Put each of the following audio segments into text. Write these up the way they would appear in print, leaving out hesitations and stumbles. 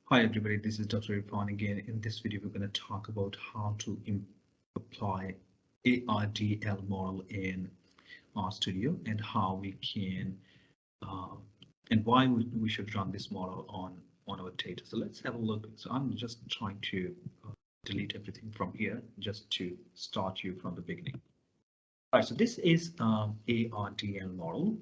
Hi everybody, this is Dr. Irfan again. In this video, we're going to talk about how to apply ARDL model in RStudio and how we can uh, and why we should run this model on our data. So let's have a look. So I'm just trying to delete everything from here just to start you from the beginning. All right, so this is ARDL model.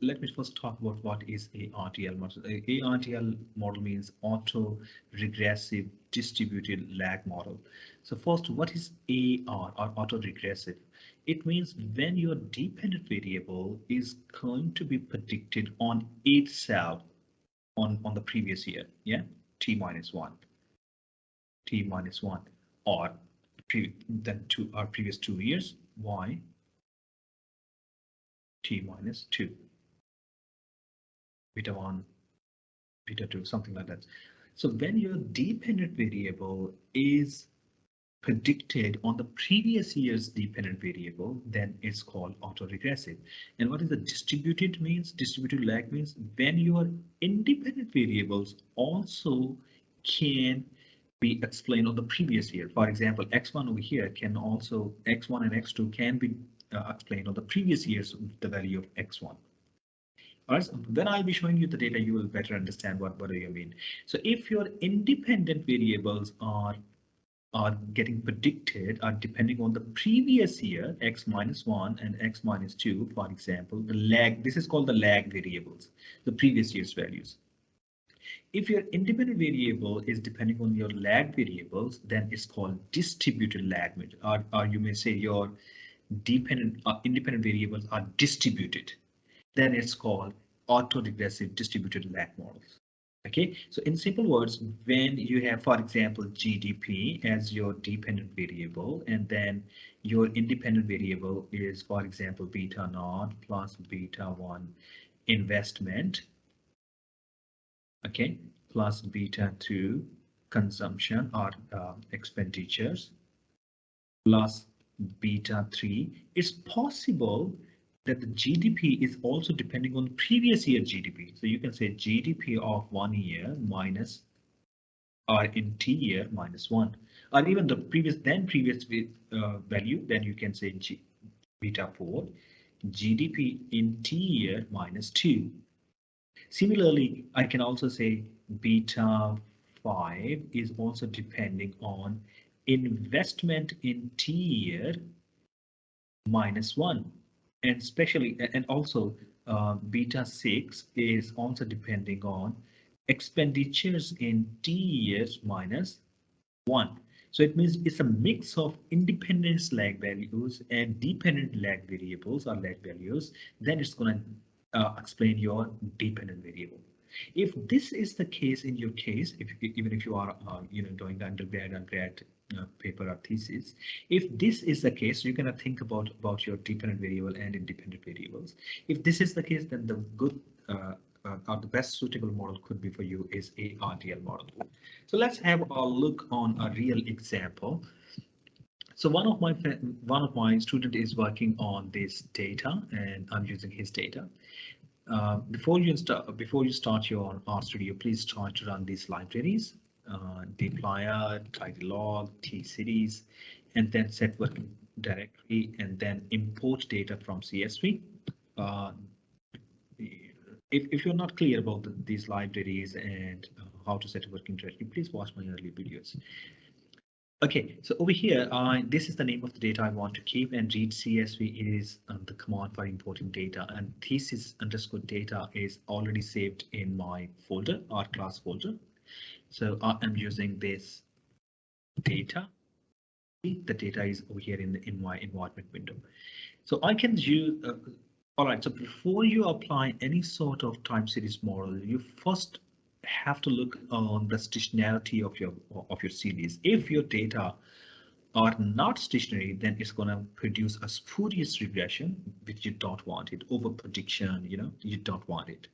Let me first talk about what is ARDL model. ARDL model means auto-regressive distributed lag model. So first, what is AR or auto-regressive? It means when your dependent variable is going to be predicted on itself on the previous year, yeah, t minus one, or then our previous 2 years, y, t minus 2. Beta 1, beta 2, something like that. So when your dependent variable is predicted on the previous year's dependent variable, then it's called autoregressive. And what is the distributed means? Distributed lag means when your independent variables also can be explained on the previous year. For example, x1 over here can also, x1 and x2 can be explained on the previous year's the value of x1. All right, so when I'll be showing you the data, you will better understand what do you mean. So if your independent variables are getting predicted are depending on the previous year, x minus 1 and x minus 2, for example, the lag, this is called the lag variables, the previous year's values. If your independent variable is depending on your lag variables, then it's called distributed lag, or you may say your independent variables are distributed. Then it's called autoregressive distributed lag models. Okay, so in simple words, when you have, for example, GDP as your dependent variable, and then your independent variable is, for example, beta naught plus beta 1 investment, okay, plus beta 2 consumption or expenditures, plus beta 3, it's possible that the GDP is also depending on the previous year GDP. So you can say GDP of 1 year minus or in t year minus 1, or even the previous value, then you can say beta 4, GDP in t year minus 2. Similarly, I can also say beta 5 is also depending on investment in t year minus 1. And especially, and also beta 6 is also depending on expenditures in t years minus 1. So it means it's a mix of independent lag values and dependent lag variables or lag values. Then it's going to explain your dependent variable. If this is the case in your case, even if you are doing the undergrad paper or thesis, if this is the case, you're going to think about your dependent variable and independent variables. If this is the case, then the good or the best suitable model could be for you is ARDL model. So let's have a look on a real example. So one of my student is working on this data, and I'm using his data. Before you start your RStudio, please try to run these libraries: dplyr, tidylog, tseries, and then set working directory, and then import data from CSV. If you're not clear about these libraries and how to set a working directory, please watch my earlier videos. Okay, so over here, this is the name of the data I want to keep, and read CSV is the command for importing data, and thesis underscore data is already saved in my folder or class folder. So I'm using this data. The data is over here in my environment window. So I can use. All right, so before you apply any sort of time series model, you first have to look on the stationarity of your series. If your data are not stationary, then it's going to produce a spurious regression, which you don't want it. Over prediction, you don't want it.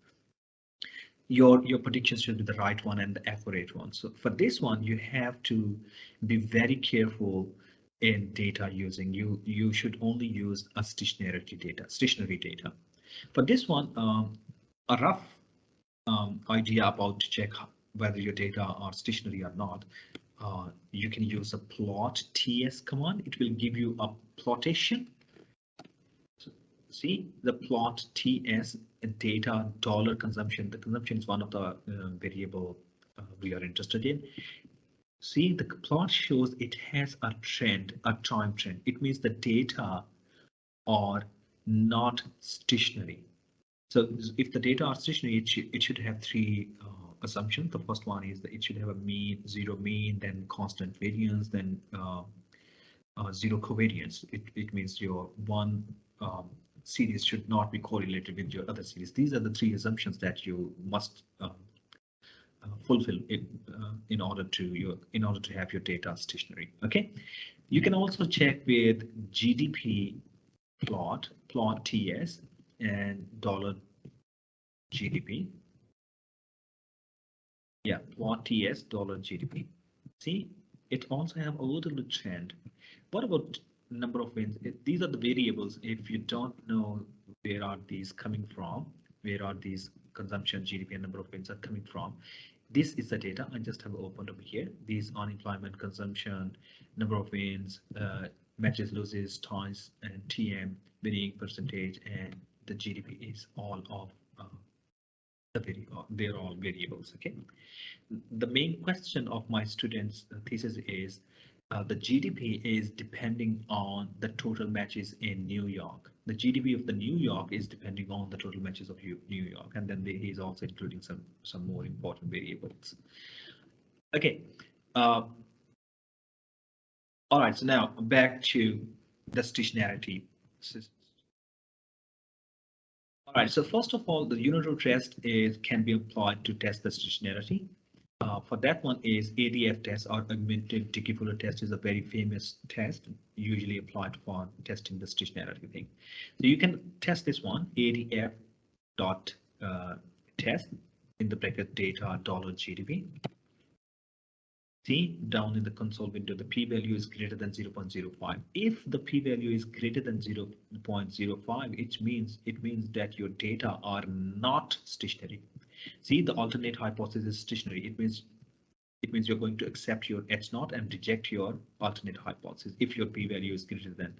Your predictions should be the right one and the accurate one. So for this one, you have to be very careful in data using. You should only use a stationary data. For this one, a rough idea about to check whether your data are stationary or not, you can use a plot ts command. It will give you a plotation. So, see the plot ts data dollar consumption. The consumption is one of the variable we are interested in. See, the plot shows it has a trend, a time trend. It means the data are not stationary. So if the data are stationary, it should have three assumptions. The first one is that it should have a mean, zero mean, then constant variance, then zero covariance. It means your one series should not be correlated with your other series. These are the three assumptions that you must fulfill in order to have your data stationary. Okay, you can also check with GDP plot ts and $GDP. Yeah, plot ts $GDP. See, it also have a little trend. What about number of wins? These are the variables. If you don't know where are these coming from, where are these consumption, GDP, and number of wins are coming from, this is the data I just have opened over here. These unemployment, consumption, number of wins, matches, losses, ties, and TM, winning percentage, and the GDP is all of they're all variables. Okay. The main question of my students' thesis is the GDP is depending on the total matches in New York. The GDP of the New York is depending on the total matches of New York, and then he is also including some more important variables. Okay. All right. So now back to the stationarity. All right. So first of all, the unit of test can be applied to test the stationarity. For that one is ADF test, or augmented digital test, is a very famous test usually applied for testing the stationarity thing. So you can test this one, ADF dot test in the bracket data $GDP. See down in the console window, the p-value is greater than 0.05. If the p-value is greater than 0.05, it means that your data are not stationary. See, the alternate hypothesis is stationary. It means you're going to accept your H0 and reject your alternate hypothesis if your p-value is greater than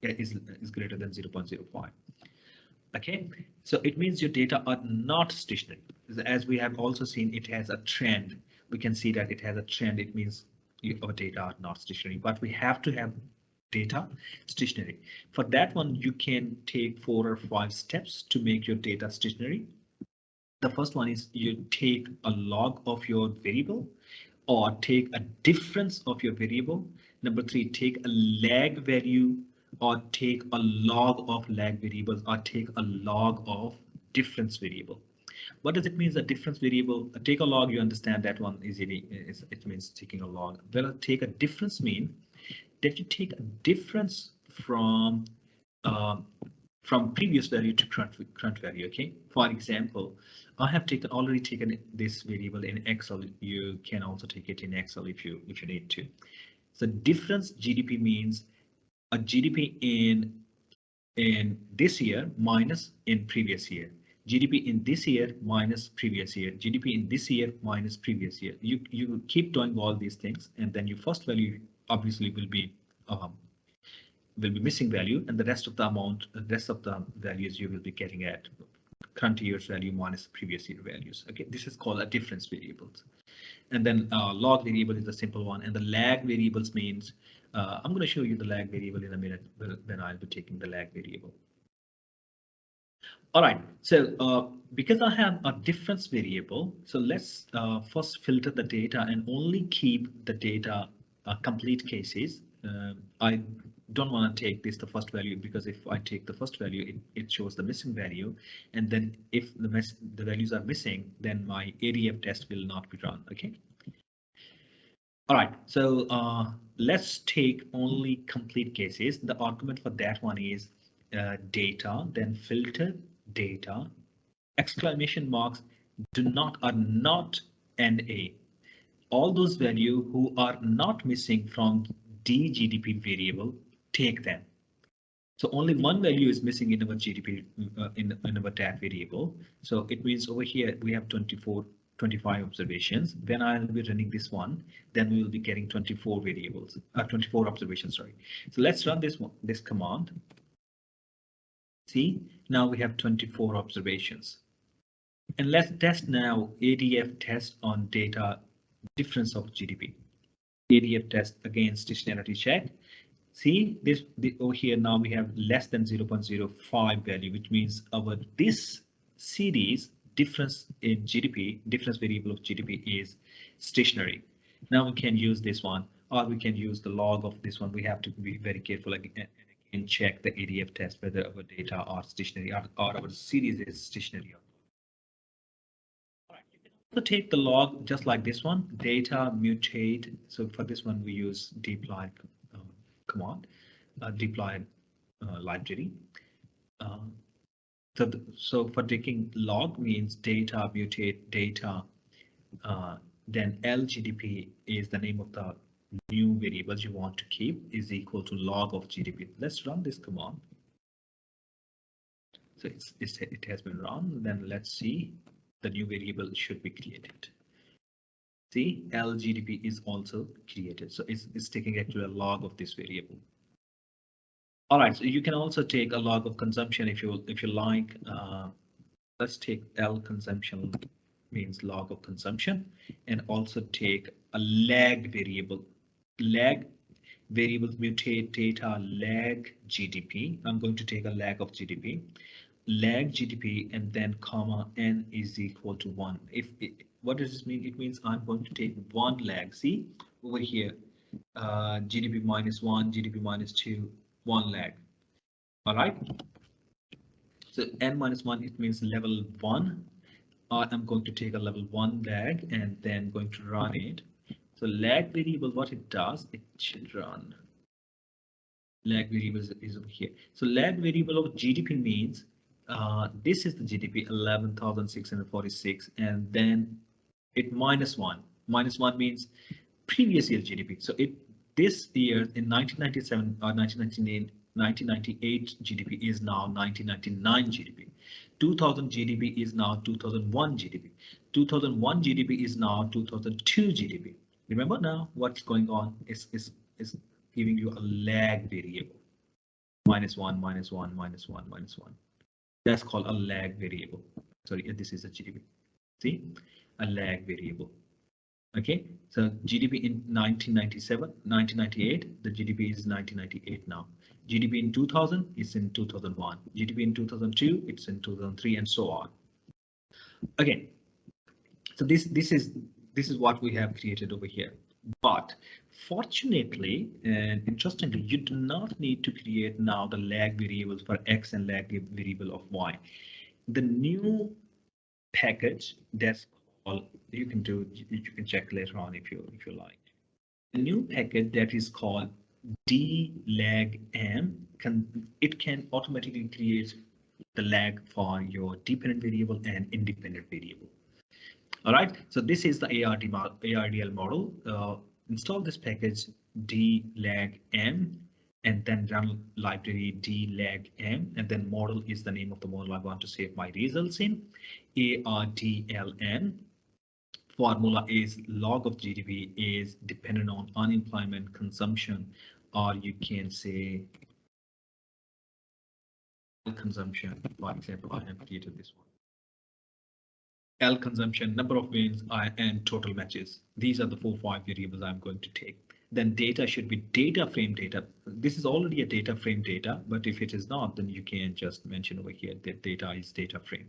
0.05. Okay, so it means your data are not stationary. As we have also seen, it has a trend. We can see that it has a trend. It means your data are not stationary, but we have to have data stationary. For that one, you can take 4 or 5 steps to make your data stationary. The first one is you take a log of your variable, or take a difference of your variable. Number 3, take a lag value, or take a log of lag variables, or take a log of difference variable. What does it mean, the difference variable? Take a log, you understand that one easily. It means taking a log. Well, take a difference mean that you take a difference from previous value to current value. Okay. For example, I have already taken this variable in Excel. You can also take it in Excel if you need to. So difference GDP means a GDP in this year minus in previous year. GDP in this year minus previous year. GDP in this year minus previous year. You keep doing all these things, and then your first value obviously will be missing value, and the rest of the values you will be getting at current year's value minus previous year values. Okay, this is called a difference variables. And then log variable is the simple one, and the lag variables means I'm going to show you the lag variable in a minute when I'll be taking the lag variable. All right, so because I have a difference variable, so let's first filter the data and only keep the data complete cases. I don't want to take this the first value, because if I take the first value, it shows the missing value, and then if the values are missing, then my ADF test will not be run. Okay. All right, so let's take only complete cases. The argument for that one is data, then filter data, exclamation marks, are not NA. All those values who are not missing from DGDP variable, take them. So only one value is missing in our GDP in our tag variable. So it means over here we have 25 observations. When I'll be running this one, then we will be getting 24 variables, 24 observations, sorry. So let's run this command. See, now we have 24 observations. And let's test now ADF test on data difference of GDP. ADF test against stationarity check. See over here now we have less than 0.05 value, which means this series difference in GDP, difference variable of GDP is stationary. Now we can use this one, or we can use the log of this one. We have to be very careful again and check the ADF test whether our data are stationary or our series is stationary. So take the log just like this one, data mutate. So for this one, we use deploy command, deploy library. So for taking log means data mutate data, then LGDP is the name of the new variables you want to keep is equal to log of GDP. Let's run this command. So it has been run. Then let's see. The new variable should be created. See, LGDP is also created. So it's taking actually a log of this variable. All right, so you can also take a log of consumption if you like. Let's take L consumption means log of consumption, and also take a lag variable. Lag variables mutate data lag GDP. I'm going to take a lag of GDP. Lag GDP and then comma n is equal to 1. What does this mean? It means I'm going to take one lag. See over here, GDP -1, GDP -2, one lag. All right. So n -1, it means level 1. I'm going to take a level 1 lag and then going to run it. So lag variable, what it does, it should run. Lag variable is over here. So lag variable of GDP means this is the GDP 11,646, and then it -1. -1 means previous year GDP. So this year in 1997 or 1998 GDP is now 1999 GDP. 2000 GDP is now 2001 GDP. 2001 GDP is now 2002 GDP. Remember now what's going on is giving you a lag variable. -1, -1, -1, -1. That's called a lag variable. Sorry, this is a GDP. See, a lag variable. Okay, so GDP in 1997, 1998, the GDP is 1998 now. GDP in 2000 is in 2001. GDP in 2002, it's in 2003, and so on. Again, so this is what we have created over here. But fortunately and interestingly, you do not need to create now the lag variables for X and lag variable of Y. The new package that's called, you can check later on if you like. The new package that is called dlagm it can automatically create the lag for your dependent variable and independent variable. All right, so this is the ARDL model. Install this package dlagm and then run library dlagm, and then model is the name of the model I want to save my results in. ARDLN formula is log of GDP is dependent on unemployment, consumption, or you can say consumption. For example, I have created this one. L consumption, number of wins, and total matches. These are the 4-5 variables I'm going to take. Then data should be data frame data. This is already a data frame data, but if it is not, then you can just mention over here that data is data frame.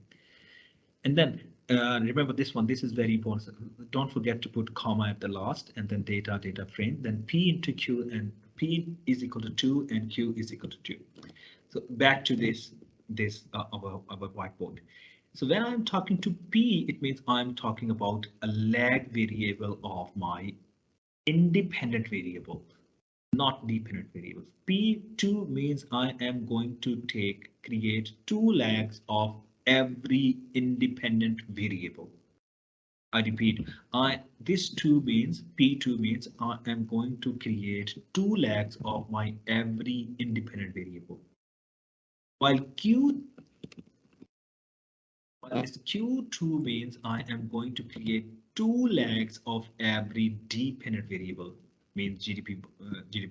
And then remember this one, this is very important. Don't forget to put comma at the last and then data frame, then P into Q, and P is equal to 2 and Q is equal to 2. So back to this our whiteboard. So when I'm talking to P, it means I'm talking about a lag variable of my independent variable, not dependent variables. P2 means I am going to create 2 lags of every independent variable. I repeat, this P2 means I am going to create 2 lags of my every independent variable. While Q, while this Q2 means I am going to create two legs of every dependent variable, means GDP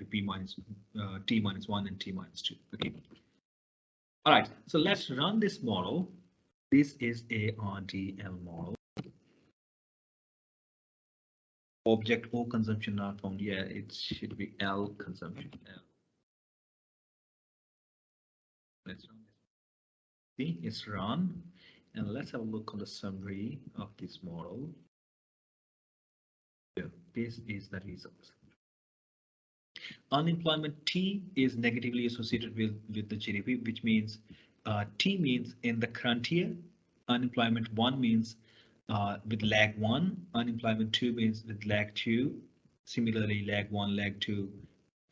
P minus T minus 1 and T minus 2. Okay. All right, so let's run this model. This is a RDL model. Object O consumption not found. Yeah, it should be L consumption. L. Let's run this. See, it's run. And let's have a look on the summary of this model. Yeah, this is the result. Unemployment T is negatively associated with the GDP, which means T means in the current year. Unemployment 1 means with lag 1. Unemployment 2 means with lag 2. Similarly, lag 1, lag 2.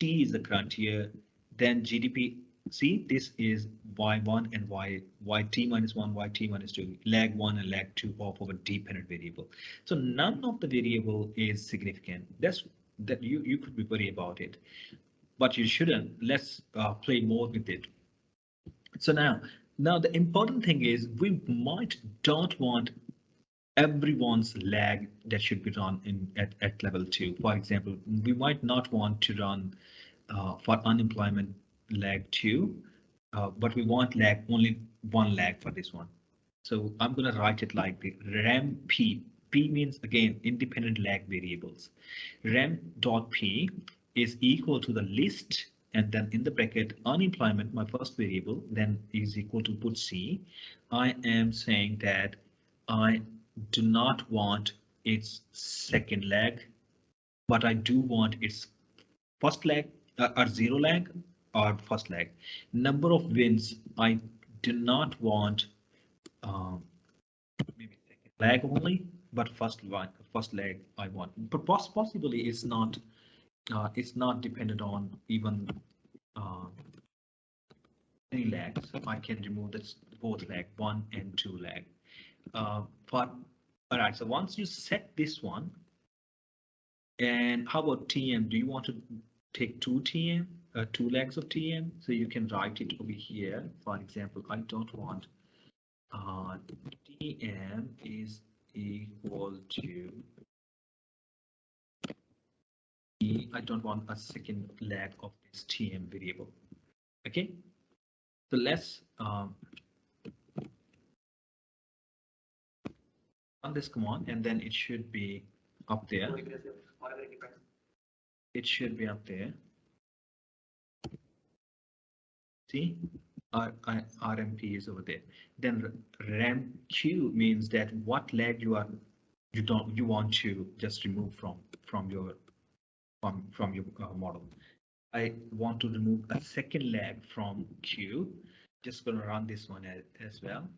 T is the current year. Then GDP. See, this is y1 and yt minus 1, yt minus 2, lag 1 and lag 2 of our dependent variable. So none of the variable is significant. That's that you could be worried about it, but you shouldn't. Let's play more with it. So now the important thing is we might don't want everyone's lag that should be run at level 2. For example, we might not want to run for unemployment lag 2, but we want lag only one lag for this one. So I'm going to write it like the rem p. P means again independent lag variables. Rem dot p is equal to the list and then in the bracket unemployment, my first variable, then is equal to put C. I am saying that I do not want its second leg, but I do want its first leg or zero leg or first leg. Number of wins, I do not want maybe second leg only, but first leg I want. But possibly it's not dependent on even any legs. I can remove this both leg 1 and 2 leg. For all right, so once you set this one, and how about TM? Do you want to take 2 TM, 2 legs of TM? So you can write it over here. For example, I don't want TM is equal to E. I don't want a second leg of this TM variable. Okay, so let's run this command, and then it should be up there. It should be up there. See, RMP is over there. Then RAMQ means that what leg you want to just remove from your model. I want to remove a second leg from Q. Just going to run this one as well.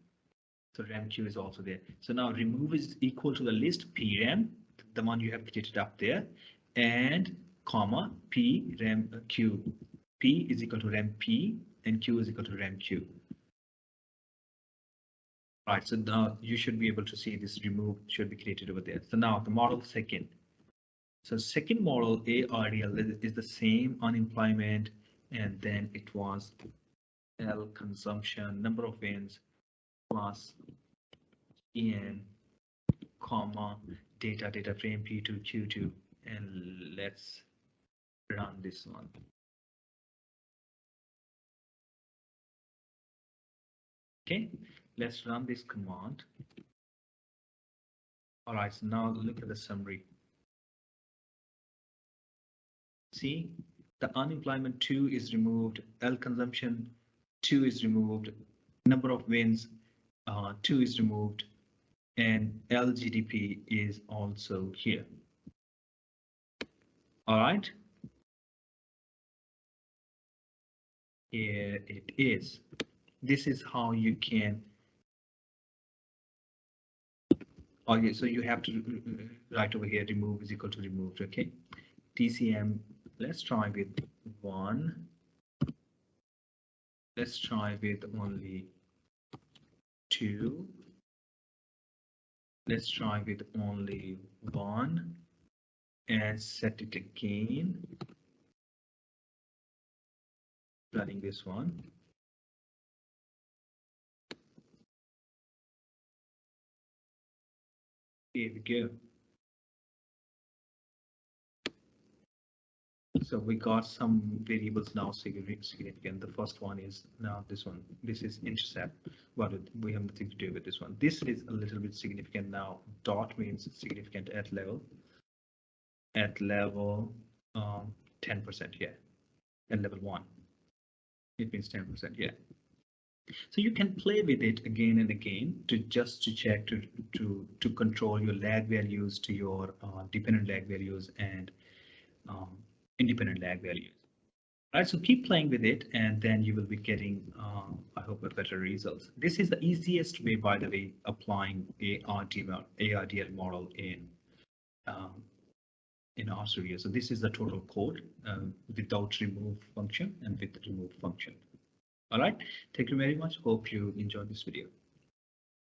So RAMQ is also there. So now remove is equal to the list PRAM, the one you have created up there, and comma P RAM Q. P is equal to RAM P and Q is equal to RAM Q. Right, so now you should be able to see this remove should be created over there. So now the model second. So second model ARDL is the same unemployment, and then it was L consumption, number of wins plus EN, comma data frame P2 Q2, and let's run this one. Okay, let's run this command. All right, so now look at the summary. See, the unemployment 2 is removed, L consumption 2 is removed, number of wins 2 is removed, and LGDP is also here. All right. Here it is. This is how you can. Okay, so you have to write over here remove is equal to removed. Okay, TCM. Let's try with 1. Let's try with only 2. Let's try with only 1 and set it again. Running this one. Here we go. So we got some variables now significant. The first one is now this one. This is intercept. We have nothing to do with this one. This is a little bit significant now. Dot means significant at level. At level 10%, yeah. At level 1, it means 10%, yeah. So you can play with it again and again to check to control your lag values to your dependent lag values and independent lag values. Right, so keep playing with it, and then you will be getting, I hope, a better results. This is the easiest way, by the way, applying ARDL model in RStudio. So this is the total code without remove function and with remove function. All right, thank you very much. Hope you enjoyed this video.